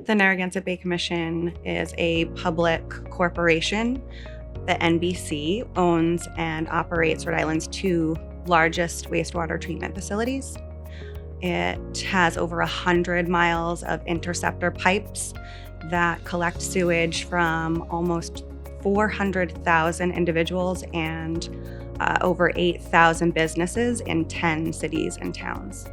The Narragansett Bay Commission is a public corporation. The NBC owns and operates Rhode Island's two largest wastewater treatment facilities. It has over 100 miles of interceptor pipes that collect sewage from almost 400,000 individuals and over 8,000 businesses in 10 cities and towns.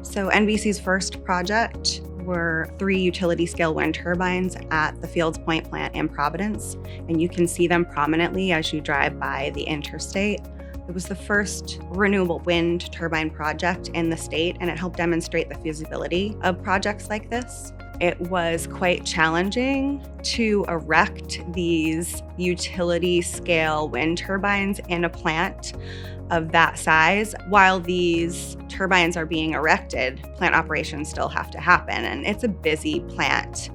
So NBC's first project were 3 utility-scale wind turbines at the Fields Point plant in Providence, and you can see them prominently as you drive by the interstate. It was the first renewable wind turbine project in the state, and it helped demonstrate the feasibility of projects like this. It was quite challenging to erect these utility-scale wind turbines in a plant of that size. While these turbines are being erected, plant operations still have to happen, and it's a busy plant.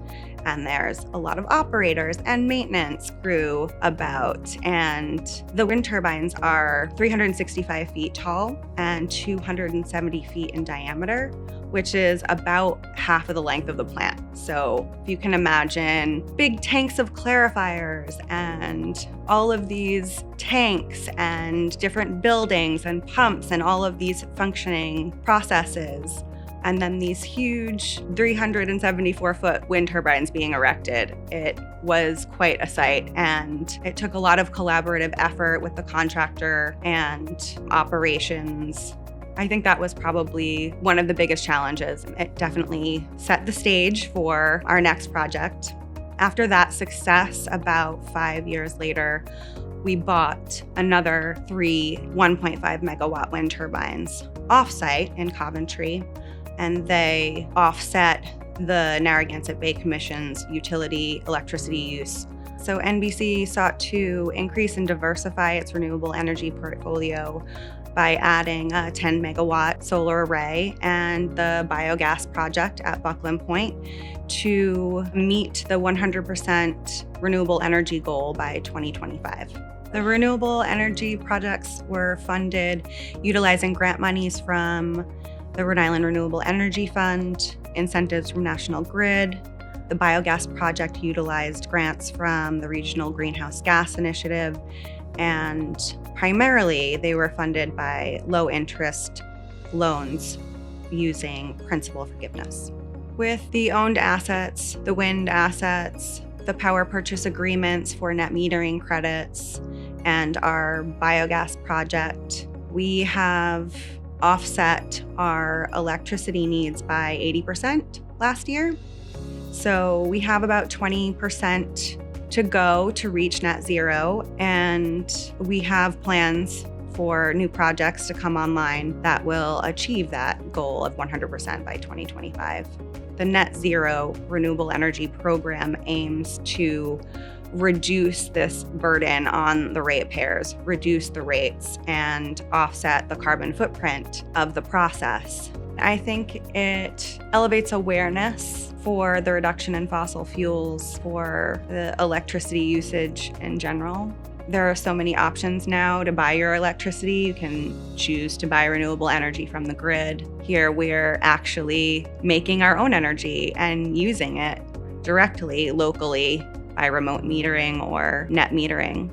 And there's a lot of operators and maintenance crew about. And the wind turbines are 365 feet tall and 270 feet in diameter, which is about half of the length of the plant. So if you can imagine big tanks of clarifiers and all of these tanks and different buildings and pumps and all of these functioning processes, and then these huge 374-foot wind turbines being erected. It was quite a sight, and it took a lot of collaborative effort with the contractor and operations. I think that was probably one of the biggest challenges. It definitely set the stage for our next project. After that success, about 5 years later, we bought another 3 1.5 megawatt wind turbines offsite in Coventry, and they offset the Narragansett Bay Commission's utility electricity use. So NBC sought to increase and diversify its renewable energy portfolio by adding a 10 megawatt solar array and the biogas project at Buckland Point to meet the 100% renewable energy goal by 2025. The renewable energy projects were funded utilizing grant monies from the Rhode Island Renewable Energy Fund, incentives from National Grid. The biogas project utilized grants from the Regional Greenhouse Gas Initiative, and primarily they were funded by low-interest loans using principal forgiveness. With the owned assets, the wind assets, the power purchase agreements for net metering credits, and our biogas project, we have offset our electricity needs by 80% last year. So we have about 20% to go to reach net zero, and we have plans for new projects to come online that will achieve that goal of 100% by 2025. The Net Zero Renewable Energy Program aims to reduce this burden on the ratepayers, reduce the rates, and offset the carbon footprint of the process. I think it elevates awareness for the reduction in fossil fuels, for the electricity usage in general. There are so many options now to buy your electricity. You can choose to buy renewable energy from the grid. Here we're actually making our own energy and using it directly, locally, by remote metering or net metering.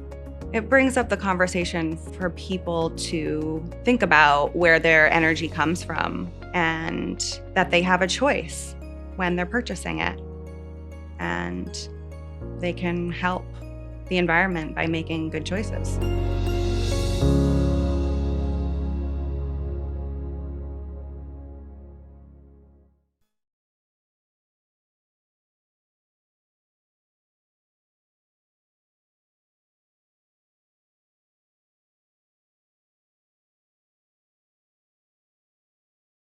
It brings up the conversation for people to think about where their energy comes from and that they have a choice when they're purchasing it. And they can help the environment by making good choices.